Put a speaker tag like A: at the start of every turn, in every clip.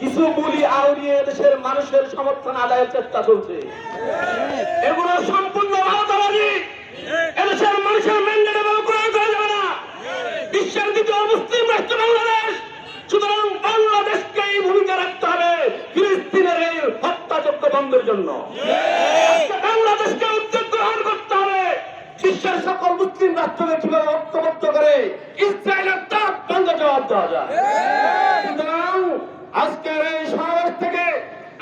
A: কিছু বুলি আউড়িয়ে দেশের মানুষের সমর্থন আদায়ের চেষ্টা চলছে। এগুলো সম্পূর্ণ ভারতবাদী। এদেশের মানুষের ম্যান্ডেট গ্রহণ করা যাবে না। বিশ্বের দ্বিতীয় মুসলিম রাষ্ট্র বাংলাদেশ, সুতরাং বাংলাদেশকে এই ভূমিকা রাখতে হবে ফিলিস্তিনের এই হত্যাযজ্ঞ বন্ধের জন্য। বাংলাদেশকে উদ্যোগ গ্রহণ করতে হবে বিশ্বের সকল মুসলিম রাষ্ট্রকে কিভাবে ঐক্যবদ্ধ করে ইসরায়েলের তাপ বন্ধ জবাব দেওয়া যায়। সুতরাং আজকের এই সমাবেশ থেকে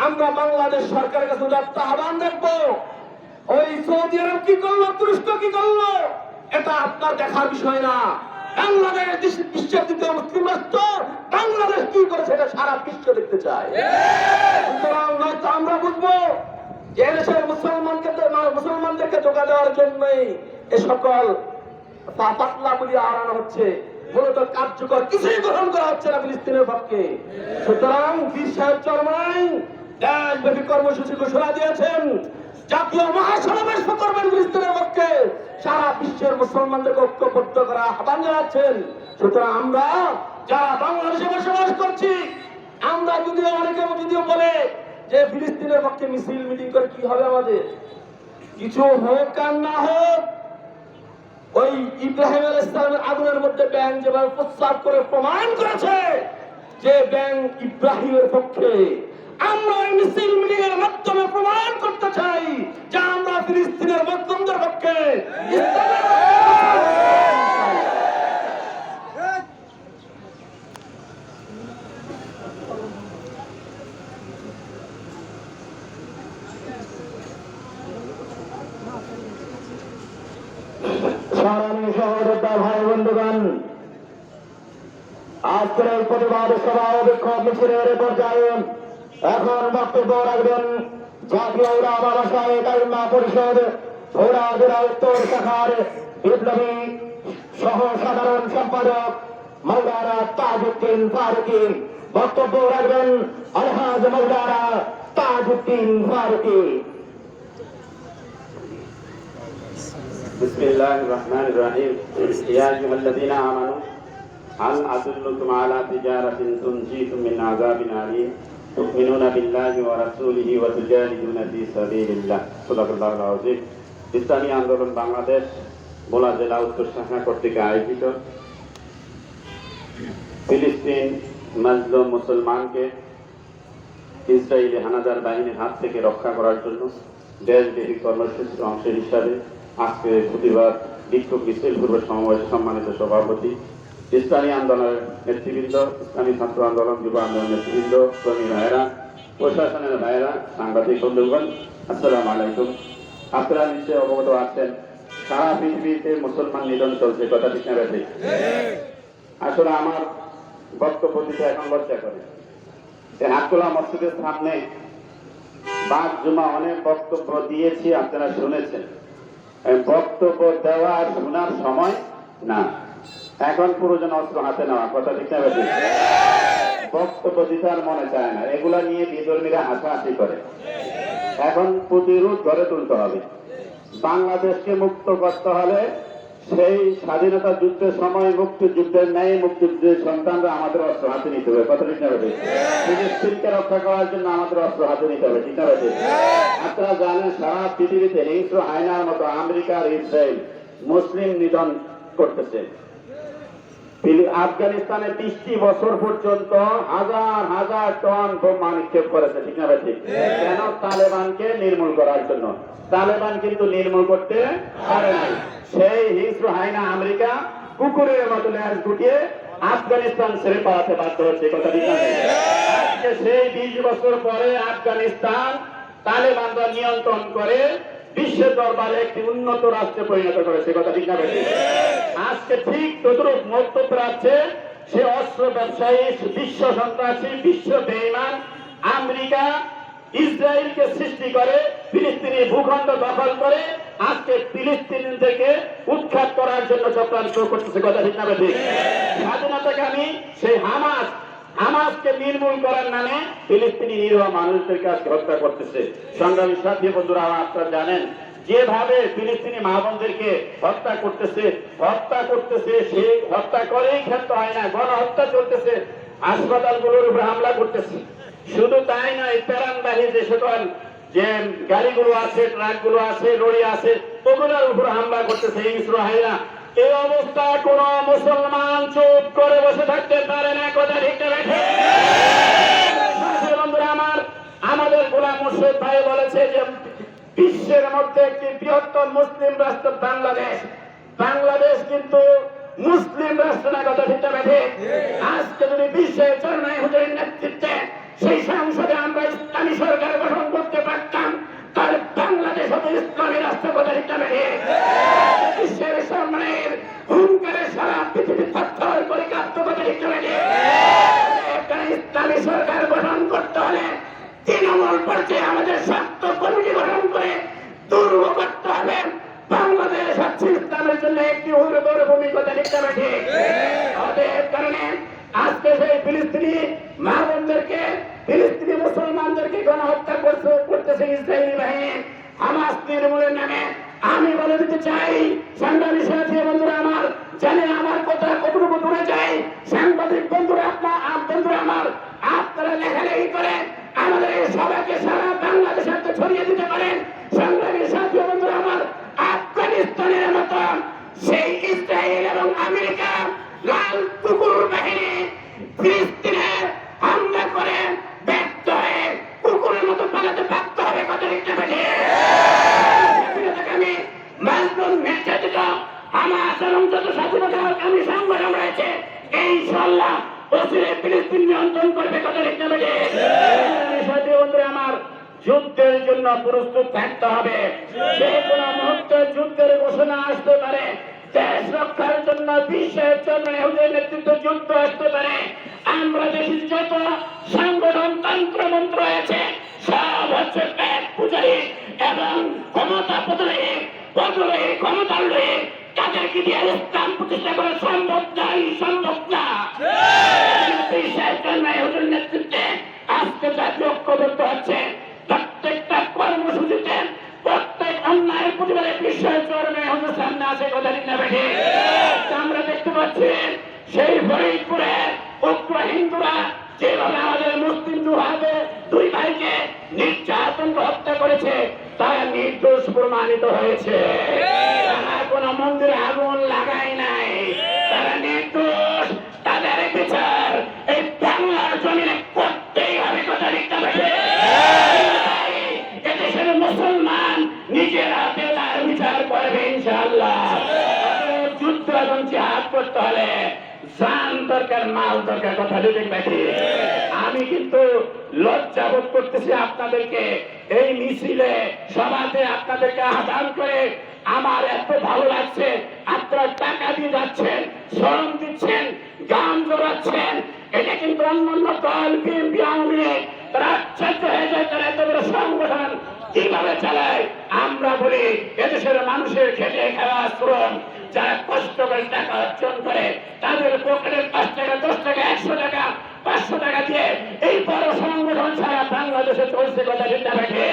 A: আমরা বাংলাদেশ সরকারের কাছে একটা আহ্বান দেখবো, ওই সৌদি আরব কি করলো, তুরস্ক কি করলো, এটা আপনার দেখার বিষয় না। বাংলাদেশ বিশ্বের দ্বিতীয় মুসলিম রাষ্ট্র, বাংলাদেশ কি করেছে এটা সারা বিশ্ব দেখতে চায়। সুতরাং আমরা বুঝবো যে দেশের মুসলমানদেরকে ধোঁকা দেওয়ার জন্যই এ সকল পাতলা বলি আড়ানো হচ্ছে, মূলত কার্যকর কিছুই গ্রহণ করা হচ্ছে না ফিলিস্তিনের পক্ষে। সুতরাং বীর সাহেব চরমাই দেশব্যাপী কর্মসূচি ঘোষণা দিয়েছেন, জাতীয় মহাসমাবেশ করবেন ফিলিস্তিনের পক্ষে, সারা বিশ্বের মুসলমানদেরকে ঐক্যবদ্ধ করা আহ্বান জানাচ্ছেন। সুতরাং আমরা যারা বাংলাদেশে বসবাস করছি, আমরা যদিও অনেকে যদিও বলে যে ফিলিস্তিনের পক্ষে মিছিল মিটিং করে কি হবে, আমাদের কিছু হোক আর না হোক, ওই ইব্রাহিম আলাইহিস সালামের আগুনের মধ্যে ব্যাং যেভাবে প্রস্তাব করে প্রমাণ করেছে যে ব্যাং ইব্রাহিমের পক্ষে, আমরা ওই মিছিল মিটিং এর মাধ্যমে প্রমাণ করতে চাই যে আমরা ফিলিস্তিনের মুসলিমদের পক্ষে, ইসলামের ভাই বন্ধুগণ, আজকের এই প্রতিবাদ সভা ও বিক্ষোভ মিছিলের পর্যায়ে এখন বক্তব্য রাখবেন জাতীয় উলামা মাশায়েখ আইম্মা পরিষদ ভোলা জেলা উত্তর শাখার বিপ্লবী সহ সাধারণ সম্পাদক মাওলানা তাজউদ্দিন ফারুকী। বক্তব্য রাখবেন আলহাজ মাওলানা তাজউদ্দিন ফারুকী।
B: بسم الله الرحمن الرحيم يا أيها الذين آمنوا هل أدلكم على تجارة تنجيكم من عذاب أليم تؤمنون بالله ورسوله وتجاهدون في سبيل الله صدق الله العظيم। ইসলামী আন্দোলন বাংলাদেশ ভোলা জেলা উত্তর শাখা কর্তৃক আয়োজিত ফিলিস্তিন মাজলুম মুসলমানকে ইসরায়েলি হানাদার বাহিনীর হাত থেকে রক্ষা করার জন্য দেশব্যাপী কর্মসূচির অংশ হিসাবে আজকে প্রতিবাদ বিক্ষোভ মিছিল পূর্ব সমাবেশ সম্মানিত সভাপতি, ইসলামী আন্দোলনের নেতৃবৃন্দ, ইসলামী ছাত্র আন্দোলন, যুব আন্দোলনের নেতৃবৃন্দ, কর্মী ভাইয়েরা, প্রশাসনের ভাইয়েরা, সাংবাদিক বন্ধুগণ, আসসালামু আলাইকুম। আপনারা নিশ্চয়ই অবগত আছেন সারা পৃথিবীতে মুসলমান নিধন চলছে, কথা ঠিক না ঠিক? আসলে আমার বক্তব্য দিতে এখন লজ্জা করে। হাটখোলা মসজিদের সামনে বাদ জুমা অনেক বক্তব্য দিয়েছি, আপনারা শুনেছেন। বক্তব্য দেওয়া আর শোনার সময় না, এখন প্রয়োজন অস্ত্র হাতে নেওয়া, কথা ঠিক না ঠিক? বক্তব্য দিতে আর মনে চায় না, এগুলা নিয়ে বিধর্মীরা হাসাহাসি করে। এখন প্রতিরোধ গড়ে তুলতে হবে। বাংলাদেশকে মুক্ত করতে হলে সেই স্বাধীনতা যুদ্ধের সময় মুক্তিযুদ্ধের ন্যায় মুক্তিযুদ্ধের সন্তানরা আমাদের অস্ত্র হাতে নিতে হবে, কথা ঠিক না ঠিক? ফিলিস্তিনকে রক্ষা করার জন্য আমাদের অস্ত্র হাতে নিতে হবে, ঠিক না ঠিক? আপনারা জানেন সারা পৃথিবীতে হিংস্র হায়নার মতো আমেরিকা আর ইসরায়েল মুসলিম নিধন করতেছে। আফগানিস্তানে 20টি বছর পর্যন্ত হাজার হাজার টন বোমা নিক্ষেপ করেছে, ঠিক না ঠিক? কেন? তালেবানকে নির্মূল করার জন্য। তালেবান কিন্তু নির্মূল করতে পারে নাই। সেই হিংস্র হায়না আমেরিকা কুকুরের মতো ল্যাজ গুটিয়ে আফগানিস্তান ছেড়ে পালাতে বাধ্য হচ্ছে, কথা ঠিক না? আজকে সেই 20 বছর পরে আফগানিস্তান তালেবানরা নিয়ন্ত্রণ করে বিশ্বের দরবারে একটি উন্নত রাষ্ট্রে পরিণত করেছে, কথা ঠিক না? আজকে ঠিক তদ্রুপ মধ্যপ্রাচ্যে সে অস্ত্র ব্যবসায়ী, বিশ্ব সন্ত্রাসী, বিশ্ব বেঈমান আমেরিকা ইসরায়েলকে সৃষ্টি করে ফিলিস্তিনি ভূখণ্ড দখল করে আজকে ফিলিস্তিন থেকে উৎখাত করার জন্য চক্রান্ত করতেছে, কথা ঠিক না? ঠিক। স্বাধীনতাকামী সেই হামাসকে নির্মূল করার নামে ফিলিস্তিনি নিরীহ মানুষদেরকে আজকে হত্যা করতেছে। সংগ্রামী সাথী বন্ধুরা, আপনারা জানেন যেভাবে ফিলিস্তিনি মা বোনদেরকে হত্যা করতেছে, সেই হত্যা করেই ক্ষান্ত হয় না, গণহত্যা চলতেছে, হাসপাতালগুলোর উপরে হামলা করতেছে, শুধু তাই নয়, প্যারানবাহী যে সকল যে গাড়িগুলো আছে, ট্রাকগুলো আছে, লরি আছে, ওগুলোর উপর হামলা করতেছে ইসরায়েলরা। এই অবস্থায় কোন মুসলমান চুপ করে বসে থাকতে পারে না, কথা ঠিক না বেঠিক? বন্ধুরা আমার, আমাদের গোলাম মুর্শিদ ভাই বলেছে যে বিশ্বের মধ্যে একটি বৃহত্তম মুসলিম রাষ্ট্র বাংলাদেশ। বাংলাদেশ কিন্তু মুসলিম রাষ্ট্র না, কথা ঠিক না বেঠিক? আজকে যদি বিশ্বের চরনায় হুজুরের নেতৃত্বে সেই সংসদে আমরা ইসলামী সরকার গঠন করতে পারতাম, তাহলে বাংলাদেশ হতো ইসলামী রাষ্ট্র, কথা ঠিক না বেঠিক? বিশ্বের সামনের হুঙ্কারে সারা পৃথিবী থরথর করে কাঁপতো, কথা ঠিক না বেঠিক? ইসলামী সরকার গঠন করতে হলে তৃণমূল পর্যায়ে আমাদের স্বার্থ কমিটি গঠন করে দুর্গ করতে হবে। বাংলাদেশ হচ্ছে ইসলামের জন্য একটি উর্বর ভূমি, কথা ঠিক না বেঠিক? ওদের কারণে আজকে সেই ফিলিস্তিনি মা বোনদেরকে, ফিলিস্তিনি মুসলমানদেরকে গণহত্যা করতেছে ইসরায়েলি বাহিনী হামাস নির্মূলের নামে। আমি বলে দিতে চাই সংগ্রামী সাথী বন্ধুরা আমার, জানি আমার কথা কতটুকু দূরে যায়, সাংবাদিক বন্ধুরা আমার, আপনারা লেখালেখি করে আমাদের এই সবাইকে সারা বাংলাদেশের ছড়িয়ে দিতে পারেন। সংগ্রামী সাথী বন্ধুরা আমার, আফগানিস্তানের মতো সেই ইসরায়েল এবং আমেরিকা লাল কুকুর বাহিনী ফিলিস্তিনে হামলা করে ব্যর্থ হয়ে কুকুরের মতো পালাতে বাধ্য হবে, কথা ঠিক না বেঠিক? আমি মাজলুম নির্যাতিত হামাস এবং যত স্বাধীনতাকামী সংগঠন রয়েছে ইনশাআল্লাহ অচিরে ফিলিস্তিন নিয়ন্ত্রণ করবে, কথা ঠিক না বেঠিক? সাথী বন্ধুরা আমার, যুদ্ধের জন্য প্রস্তুত থাকতে হবে। যে কোনো মুহূর্তে যুদ্ধের ঘোষণা আসতে পারে। দেশ রক্ষার জন্য বিশ্বের জন্য হুজুরের নেতৃত্বে যুদ্ধ আসতে পারে। আমরা দেশের যত সংগঠন তন্ত্র মন্ত্র আছে সব হচ্ছে পেট পূজারী এবং ক্ষমতা বদলে ক্ষমতার লয়ে তাদেরকে দিয়ে ইসলাম প্রতিষ্ঠা করা সম্ভব না। বিশ্বের জন্য হুজুরের নেতৃত্বে আজকে জাতীয় ঐক্যবদ্ধ হচ্ছে। প্রত্যেকটা কর্মসূচিতে প্রত্যেক অন্যায়ের প্রতিবাদে বিশ্বের চরমে হুজুর সামনে আছে, কথা ঠিক না বেঠিক? আমরা দেখতে পাচ্ছি সেই ফরিদপুরে উগ্র হিন্দুরা যেভাবে আমাদের মুসলিম দুই ভাইকে নির্যাতন হত্যা করেছে, তারা নির্দোষ প্রমাণিত হয়েছে। তারা কোন মন্দিরে আগুন লাগায় নাই, তারা নির্দোষ। তাদের বিচার এই বাংলার জমিনে করতেই হবে, কথা ঠিক না বেঠিক? এদেশের মুসলমান নিজের হাতে তার বিচার করবে ইনশাআল্লাহ। যুদ্ধ এবং জিহাদ করতে হলে জান দরকার, মাল দরকার, কথা ঠিক বেঠিক? আমি কিন্তু লজ্জা বোধ করতেছি আপনাদেরকে এই মিছিলে সভাতে আপনাদেরকে আহ্বান করে। আমার এত ভালো লাগছে, আপনারা টাকা দিয়ে যাচ্ছেন, শ্রম দিচ্ছেন, গান জোড়াচ্ছেন। এটা কিন্তু অন্যান্য দল বিএনপি আওয়ামী লীগ তারা আশ্চর্য হয়ে যায়, তারা এত বড় সংগঠন কিভাবে চালায়। আমরা বলি এদেশের মানুষের খেটে খাওয়া শ্রম, যারা কষ্ট করে টাকা অর্জন করে তাদের পকেটের 5 টাকা, 10 টাকা, 100 টাকা, 500 টাকা দিয়ে এই বড় সংগঠন সারা বাংলাদেশে চলছে, কথা ঠিক না বেঠিক?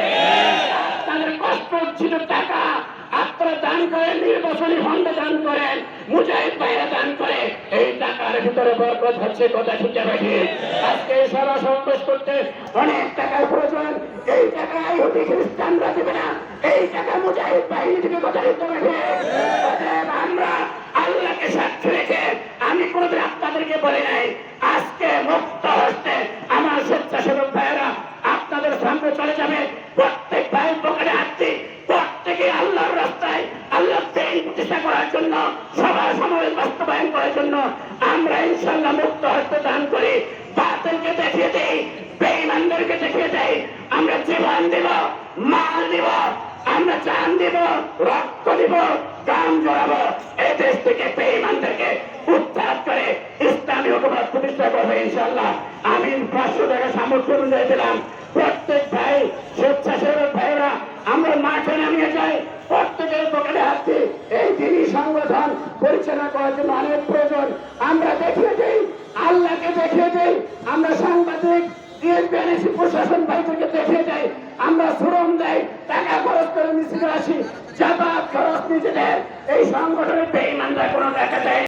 B: তাদের কষ্ট অর্জিত টাকা আপনারা দান করেন, নির্বাচনী ফন্ডে দান করেন, মুজাহিদ ভাইরা দান করে, এই টাকার ভিতরে বরকত হচ্ছে, কথা ঠিক না বেঠিক? আজকে সভা সমাবেশ করতে অনেক টাকার প্রয়োজন, এই টাকা ইহুদি খ্রিস্টানরা দেবে না, এই টাকা মুজাহিদ বাহিনী থেকে, কথা ঠিক না বেঠিক? আমরা আল্লাহকে সাক্ষী রেখে আমি কোনোদিন আপনাদেরকে বলি নাই, আজকে মুক্ত হস্তে আমার স্বেচ্ছাসেবক ভাইয়েরা আপনাদের সামনে চলে যাবে। প্রত্যেক ভাই পকেটে হাত দিই, প্রত্যেকে আল্লাহর রাস্তায় আল্লাহ প্রতিষ্ঠা করার জন্য, সভা সমাবেশ বাস্তবায়ন করার জন্য আমরা ইনশাআল্লাহ মুক্ত হস্তে দান করি। বাতিলকে দেখিয়ে দেই, বেঈমানদেরকে দেখিয়ে দেই, আমরা জীবন দিব, মাল দিব, আমরা জান দিব, রক্ত দিব, গান জড়াবো। এই দেশ থেকে বেঈমানদেরকে উৎখাত করে ইসলামী হুকুমত প্রতিষ্ঠা করবে ইনশাআল্লাহ। আমি 500 টাকা সামর্থ্য অনুযায়ী দিলাম। প্রত্যেক ভাই স্বেচ্ছাসেবক ভাইরা আমরা মাঠে নামিয়ে যাই, প্রত্যেকের পকেটে হাত দিই। এই দিনই সংগঠন পরিচালনা করার জন্য অনেক প্রয়োজন। আমরা দেখিয়ে দিই, আল্লাহকে দেখিয়ে দিই, আমরা সাংবাদিক প্রশাসন ভাইদেরকে দেখিয়ে দেয়, আমরা শ্রম দেয়, টাকা খরচ করে মিছিলে আসি, যাতায়াত খরচ নিজেদের। এই সংগঠনের বেঈমানরা কোনো দেখা দেয়।